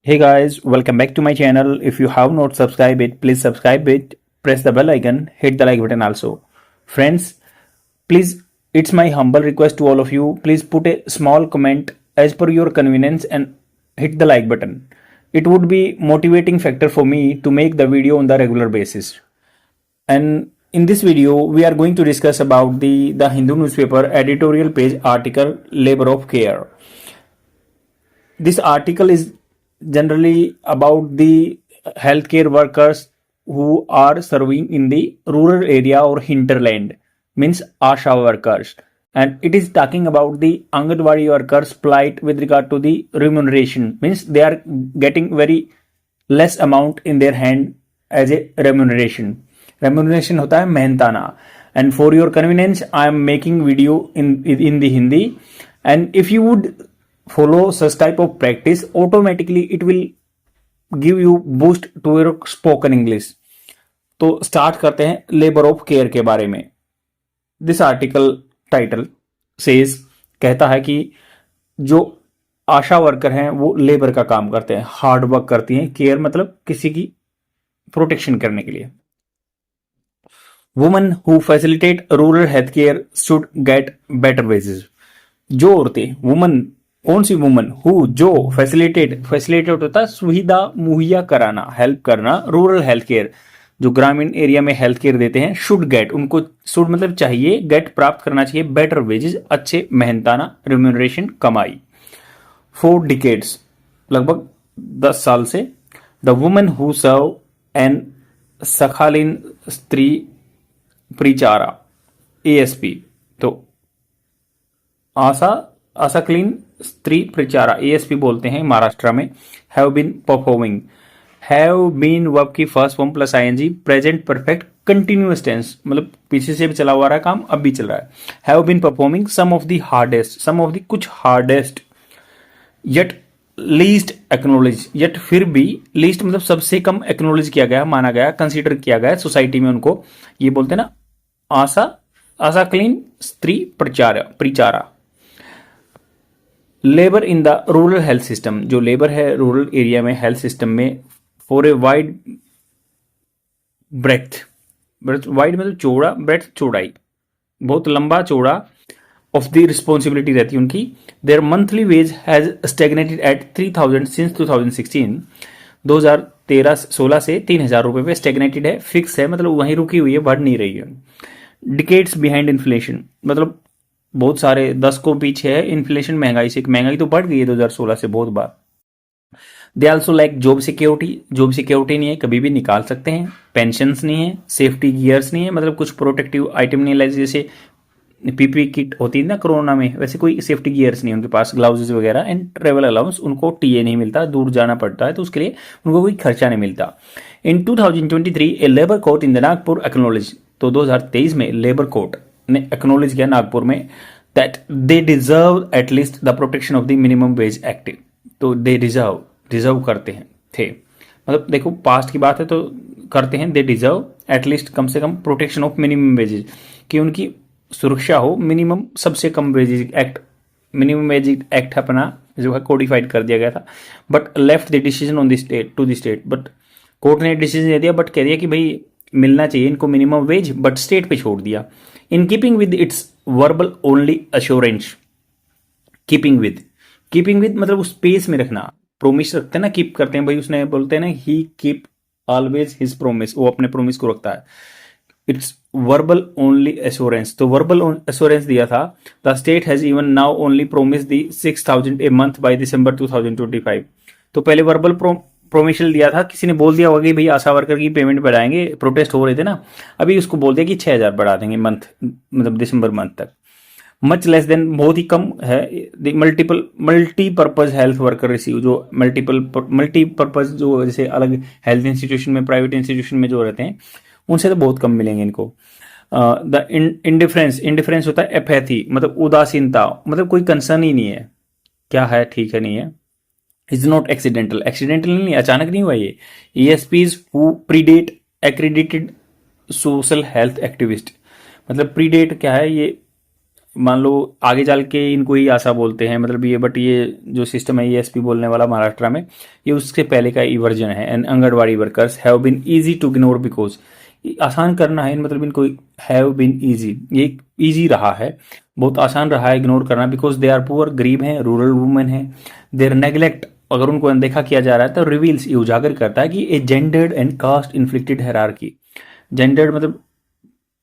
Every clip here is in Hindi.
Hey guys, welcome back to my channel. If you have not subscribed it, please subscribe it, press the bell icon, hit the like button also. Friends, please, it's my humble request to all of you, please put a small comment as per your convenience and hit the like button. It would be motivating factor for me to make the video on the regular basis. And in this video, we are going to discuss about the Hindu newspaper editorial page article Labor of Care. This article is generally about the healthcare workers who are serving in the rural area or hinterland, means asha workers, and it is talking about the anganwadi workers plight with regard to the remuneration, means they are getting very less amount in their hand as a remuneration होता है मेहनताना. And for your convenience I am making video in the Hindi, and if you would follow such type of practice, automatically it will give you boost to your spoken English. तो स्टार्ट करते हैं लेबर ऑफ केयर के बारे में. दिस आर्टिकल टाइटल सेज कहता है कि जो आशा वर्कर हैं वो लेबर का काम करते हैं, हार्ड वर्क करती हैं. केयर मतलब किसी की प्रोटेक्शन करने के लिए. Women who facilitate rural health care should get better wages. जो औरतें, वुमन कौन सी वुमन, हु जो फैसिलिटेट होता है सुविधा मुहैया कराना, हेल्प करना, रूरल हेल्थ केयर जो ग्रामीण एरिया में हेल्थ केयर देते हैं, शुड गेट उनको शुड मतलब चाहिए, गेट प्राप्त करना चाहिए बेटर वेजेस अच्छे मेहनताना रिम्यूनरेशन कमाई. 4 डिकेड्स लगभग 10 साल से the women who serve an सखालिन स्त्री परिचारा एएसपी, तो आशा क्लीन स्त्री प्रचारा एएसपी बोलते हैं महाराष्ट्र में. Have been performing, have been verb की first form plus ING, present perfect continuous tense मतलब पीछे से भी चला हुआ रहा है काम, अब भी चल रहा है. Have been performing some of the hardest, some of the कुछ hardest, yet least acknowledge, yet फिर भी लीस्ट मतलब सबसे कम एक्नोलेज किया गया, माना गया, कंसीडर किया गया सोसाइटी में उनको. ये बोलते हैं ना आशा क्लीन स्त्री परिचारा. Labour in the rural health system, जो लेबर है रूरल एरिया में हेल्थ सिस्टम में, for a wide breadth, wide मतलब चौड़ा, ब्रेथ चौड़ाई, बहुत लंबा चौड़ा ऑफ द रिस्पॉन्सिबिलिटी रहती है उनकी. Their monthly wage has stagnated at 3000 since 2016. 2013-16 से 3000 रुपए पे स्टेगनेटेड है, फिक्स है मतलब वहीं रुकी हुई है, बढ़ नहीं रही है. डिकेड्स बिहाइंड इन्फ्लेशन मतलब बहुत सारे 10 को पीछे है इन्फ्लेशन, महंगाई तो बढ़ गई है 2016 से बहुत बार. They also like job security नहीं है, कभी भी निकाल सकते हैं. पेंशंस नहीं है, सेफ्टी गियर्स नहीं है मतलब कुछ प्रोटेक्टिव आइटम नहीं है, जैसे पीपी किट होती है ना कोरोना में, वैसे कोई सेफ्टी गियर्स नहीं है उनके पास, ग्लव्स वगैरह. एंड ट्रेवल अलाउंस, उनको टीए नहीं मिलता, दूर जाना पड़ता है तो उसके लिए उनको कोई खर्चा नहीं मिलता. इन 2023 a labour court in the Nagpur acknowledge, तो 2023 में लेबर कोर्ट ने एक्नोलेज किया नागपुर में that they deserve at least the protection of the minimum wage act. तो दे डिजर्व करते हैं थे, मतलब देखो पास्ट की बात है तो करते हैं. दे डिजर्व एटलीस्ट कम से कम प्रोटेक्शन ऑफ मिनिमम वेजेज, कि उनकी सुरक्षा हो, मिनिमम सबसे कम wages act, minimum wage act अपना जो है कोडिफाइड कर दिया गया था. But left the decision on the state to the state, but court ने डिसीजन दे दिया, बट कह दिया कि भाई मिलना चाहिए इनको मिनिमम वेज, बट स्टेट पे छोड़ दिया. In keeping with its verbal only assurance, keeping with मतलब उस स्पेस में रखना, प्रोमिस रखते हैं ना, कीप करते हैं भाई, उसने बोलते हैं ना ही कीप ऑलवेज हिज प्रोमिस, वो अपने प्रोमिस को रखता है. इट्स वर्बल ओनली एश्योरेंस, तो वर्बल एश्योरेंस दिया था. The state has even now only promise the 6000 a month by December 2025. तो पहले वर्बल प्रोमिशल दिया था, किसी ने बोल दिया होगा कि भाई आशा वर्कर की पेमेंट बढ़ाएंगे, प्रोटेस्ट हो रहे थे ना, अभी उसको बोल दिया कि 6000 बढ़ा देंगे मंथ, मतलब दिसंबर मंथ तक. मच लेस देन, बहुत ही कम है. मल्टीपर्पज हेल्थ वर्कर रिसीव, जो मल्टीपर्पज जो जैसे अलग हेल्थ इंस्टीट्यूशन में, प्राइवेट इंस्टीट्यूशन में जो रहते हैं, उनसे तो बहुत कम मिलेंगे इनको. द इंडिफरेंस होता है एपैथी, मतलब उदासीनता, मतलब कोई कंसर्न ही नहीं है, क्या है ठीक है नहीं है. इज नॉट एक्सीडेंटल नहीं, अचानक नहीं हुआ ये. ESPs who predated accredited social health activist, मतलब प्रीडेट क्या है, ये मान लो आगे चल के इनको ही आशा बोलते हैं, मतलब ये, बट ये जो सिस्टम है ईएसपी बोलने वाला महाराष्ट्र में, ये उससे पहले का ई वर्जन है। And anganwadi workers have been easy to ignore because, आसान करना है मतलब इनको, हैव बीन इजी, ये इजी रहा है, बहुत आसान रहा है इग्नोर करना, बिकॉज दे आर पुअर, गरीब हैं, रूरल वुमेन है। देयर नेग्लेक्ट, अगर उनको अनदेखा किया जा रहा है तो रिवील्स, ये उजागर करता है कि a gendered and caste inflicted hierarchy, gendered मतलब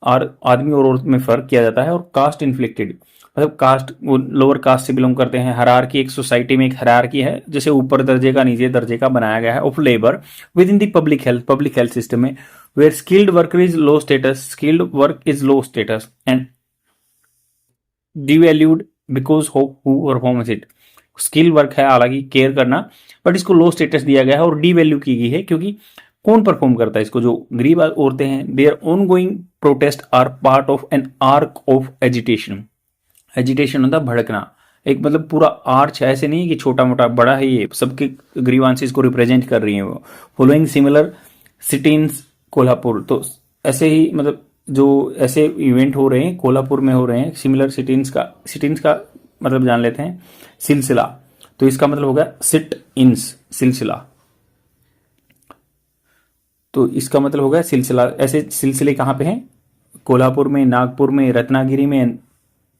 और आदमी और औरत में फर्क किया जाता है, और कास्ट इन्फ्लिक्टेड मतलब कास्ट, वो लोअर कास्ट से बिलोंग करते हैं। हायरार्की, एक सोसाइटी में एक हायरार्की है, जैसे ऊपर दर्जे का नीचे दर्जे का बनाया गया है, of labour within the public health system में, where skilled worker is low status, skilled work is low status and devalued because of who performs it. Skill work है हालांकि केयर करना, बट इसको लो स्टेटस दिया गया है और डिवैल्यू की गई है, क्योंकि कौन परफॉर्म करता है इसको, जो गरीब औरतें हैं। Their ongoing protest are part of an arc of agitation, agitation होता है भड़कना, एक मतलब पूरा आर्च है, ऐसे नहीं है कि छोटा मोटा, बड़ा है, ये सबके ग्रीवांसेस को रिप्रेजेंट कर रही है वो। फॉलोइंग सिमिलर सिटीन्स कोल्हापुर, तो ऐसे ही मतलब जो ऐसे इवेंट हो रहे हैं कोल्हापुर में हो रहे हैं, सिमिलर सिटीन्स का मतलब जान लेते हैं, सिलसिला, तो इसका मतलब होगा सिट इन्स, सिलसिला, तो इसका मतलब होगा सिलसिला। ऐसे सिलसिले कहाँ पे हैं, कोल्हापुर में, नागपुर में, रत्नागिरी में,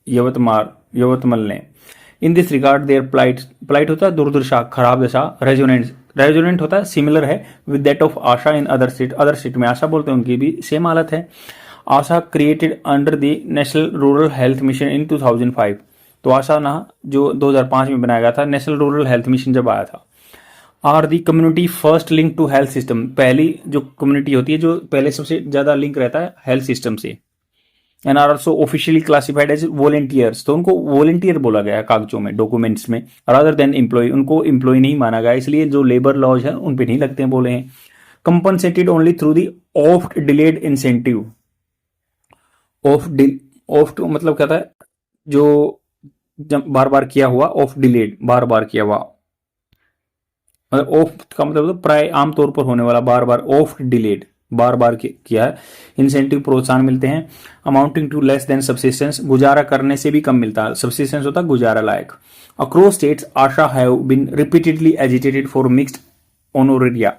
यवतमल ने। In this regard their plight होता है दुर्दशा, खराब दशा। रेजोनेंट होता है सिमिलर है with that of ASHA in other state में आशा बोलते हैं, उनकी भी सेम हालत है। ASHA created under the national rural health mission in 2005, तो आशा ना जो 2005 में बनाया गया था, नेशनल रूरल हेल्थ मिशन जब आया था। Are the community first link to health system, पहली जो कम्युनिटी होती है जो पहले सबसे ज्यादा लिंक रहता है हेल्थ सिस्टम से। And are also officially classified as volunteers, तो उनको वॉलेंटियर बोला गया है कागजों में, डॉक्यूमेंट्स में, रादर देन एम्प्लॉय, उनको एम्प्लॉय नहीं माना गया, इसलिए जो लेबर लॉज है उन पे नहीं लगते हैं, बोले हैं। Compensated only through the oft delayed incentive, oft मतलब क्या था, जो बार बार किया हुआ, ऑफ डिलेड बार बार किया हुआ, मतलब ऑफ का मतलब प्राय आमतौर पर होने वाला, बार बार, ऑफ डिलेड बार बार किया है। इंसेंटिव प्रोत्साहन मिलते हैं, amounting to less than subsistence, गुजारा करने से भी कम मिलता है, सब्सिस्टेंस होता है गुजारा लायक। Across states ASHA have been repeatedly agitated for mixed honoraria,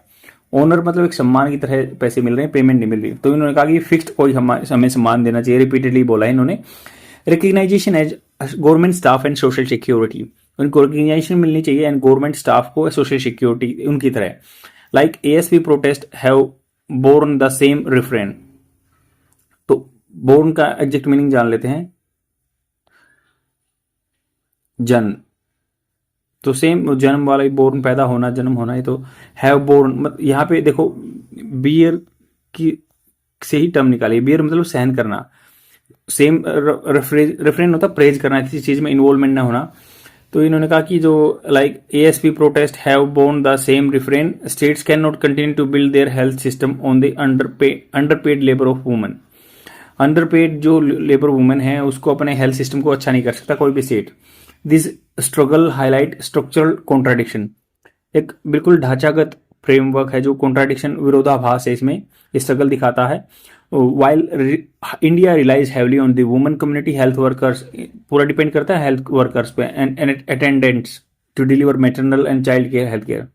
honour मतलब एक सम्मान की तरह पैसे मिल रहे हैं, पेमेंट नहीं मिल रही, तो इन्होंने कहा कि फिक्स्ड कोई हमें सम्मान देना चाहिए, रिपीटेडली बोला है इन्होंने। Recognition as government staff and social security, उनको रिकग्नाइजेशन मिलनी चाहिए एंड गवर्नमेंट स्टाफ को सोशल सिक्योरिटी उनकी तरह। Like ASP protest have borne the same refrain, तो बोर्न का एग्जैक्ट मीनिंग जान लेते हैं, जन्म, तो सेम जन्म वाला ही, बोर्न पैदा होना, जन्म होना, ये तो हैव बोर्न, यहाँ पे देखो बियर की से ही टर्म निकाली, बियर मतलब सहन करना, सेम रेफरेन होता प्रेज करना, किसी चीज में इन्वॉल्वमेंट ना होना। तो इन्होंने कहा कि जो like ASP protest have borne the same refrain, states can not continue to build their health system on the underpaid labour of women, underpaid जो लेबर वुमेन है उसको अपने हेल्थ सिस्टम को अच्छा नहीं कर सकता कोई भी state. This struggle highlight structural contradiction, एक बिल्कुल ढांचागत फ्रेमवर्क है जो कॉन्ट्राडिक्शन, विरोधाभास है इसमें, ये स्ट्रगल दिखाता है। While India relies heavily on the women community health workers, पूरा डिपेंड करता है हेल्थ वर्कर्स पे and attendants to deliver maternal and child care health care.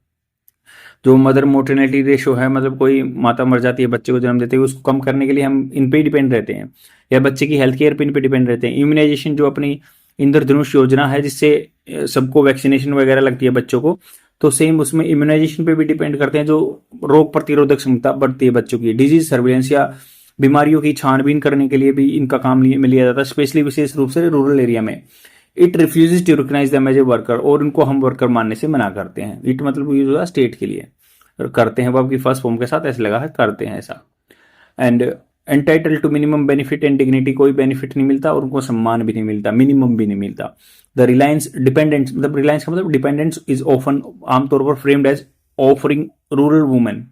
जो मदर मोर्टेलिटी रेशो है, मतलब कोई माता मर जाती है बच्चे को जन्म देते हुए, उसको कम करने के लिए हम इन पे डिपेंड रहते हैं, या बच्चे की हेल्थ केयर पे इन पे डिपेंड रहते हैं। इम्यूनाइजेशन जो अपनी इंद्रधनुष योजना है जिससे सबको वैक्सीनेशन वगैरह लगती है बच्चों को, तो सेम उसमें इम्यूनाइजेशन पे भी डिपेंड करते हैं, जो रोग प्रतिरोधक क्षमता बढ़ती है बच्चों की। डिजीज सर्विलेंस या बीमारियों की छानबीन करने के लिए भी इनका काम में लिया जाता है, स्पेशली विशेष रूप से रूरल एरिया में। It refuses to recognise them as a worker, और इनको हम वर्कर मानने से मना करते हैं। इट मतलब यूज हुआ स्टेट के लिए, करते हैं वो आपकी फर्स्ट फॉर्म के साथ ऐसे लगा है, करते हैं ऐसा। And entitle to minimum benefit and dignity, कोई बेनिफिट नहीं मिलता और उनको सम्मान भी नहीं मिलता, मिनिमम भी नहीं मिलता। द रिलायंस डिपेंडेंट्स, मतलब रिलायंस का मतलब डिपेंडेंट्स इज ऑफन, आमतौर पर framed as offering rural women,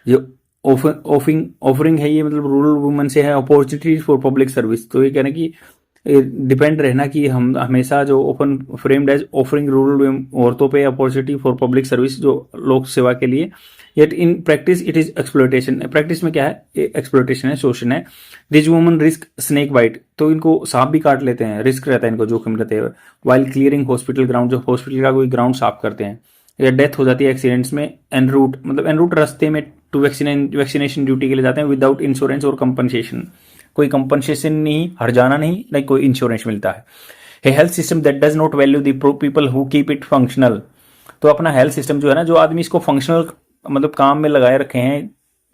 जो ऑफरिंग है ये मतलब रूरल वुमेन से है, अपॉर्चुनिटीज फॉर पब्लिक सर्विस, तो ये कह रहे हैं कि डिपेंड रहना कि हम हमेशा जो open framed as offering rural औरतों पे अपॉर्चुनिटी फॉर पब्लिक सर्विस, जो लोक सेवा के लिए, yet in practice it is exploitation. Practice में क्या है, एक्सप्लोइटेशन है, शोषण है। This woman risk snake bite, तो इनको सांप भी काट लेते हैं, रिस्क रहता है इनको, जोखिम रहते हैं। वाइल क्लियरिंग हॉस्पिटल ग्राउंड, जो हॉस्पिटल का कोई ग्राउंड साफ करते हैं, या डेथ हो जाती है एक्सीडेंट्स में। एन रूट मतलब एन रूट रास्ते में टू वैक्सीनेशन ड्यूटी के लिए जाते हैं विदाउट इंश्योरेंस और कंपनसेशन, कोई कंपनसेशन नहीं, हर्जाना नहीं, ना कोई इंश्योरेंस मिलता है। A health system that does not value the people who keep it functional, तो अपना हेल्थ सिस्टम जो है ना, जो आदमी इसको फंक्शनल मतलब काम में लगाए रखे हैं,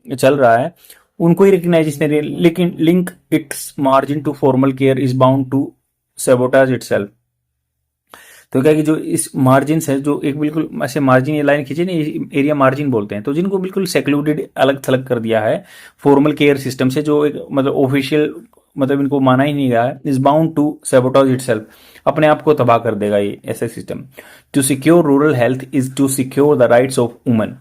चल रहा है, उनको ही रिकग्नाइजेशन दे, लेकिन link its margin to formal care is bound to sabotage itself. तो क्या कि जो इस मार्जिन है, जो एक बिल्कुल ऐसे मार्जिन, ये लाइन खींचे ना, एरिया मार्जिन बोलते हैं, तो जिनको बिल्कुल सेक्लूडेड अलग थलग कर दिया है फॉर्मल केयर सिस्टम से, जो एक मतलब ऑफिशियल मतलब इनको माना ही नहीं गया है, is bound to sabotage itself, अपने आप को तबाह कर देगा ये ऐसा सिस्टम। To secure rural health is to secure the rights of woman,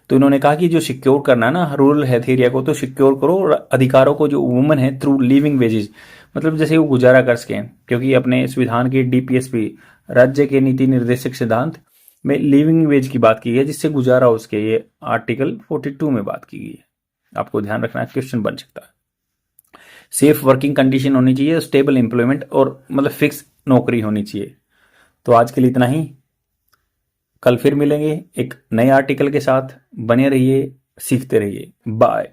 तो इन्होंने कहा कि जो सिक्योर करना है ना रूरल हेल्थ एरिया को, तो सिक्योर करो और अधिकारों को जो वुमन है थ्रू लिविंग वेजेज, मतलब जैसे वो गुजारा कर सकें, क्योंकि अपने संविधान के डीपीएसपी राज्य के नीति निर्देशक सिद्धांत में लिविंग वेज की बात की गई है, जिससे गुजारा हो सके, ये आर्टिकल 42 में बात की गई है। आपको ध्यान रखना, क्वेश्चन बन सकता है। सेफ वर्किंग कंडीशन होनी चाहिए, स्टेबल एम्प्लॉयमेंट और मतलब फिक्स नौकरी होनी चाहिए। तो आज के लिए इतना ही, कल फिर मिलेंगे एक नए आर्टिकल के साथ। बने रहिए, सीखते रहिए। बाय।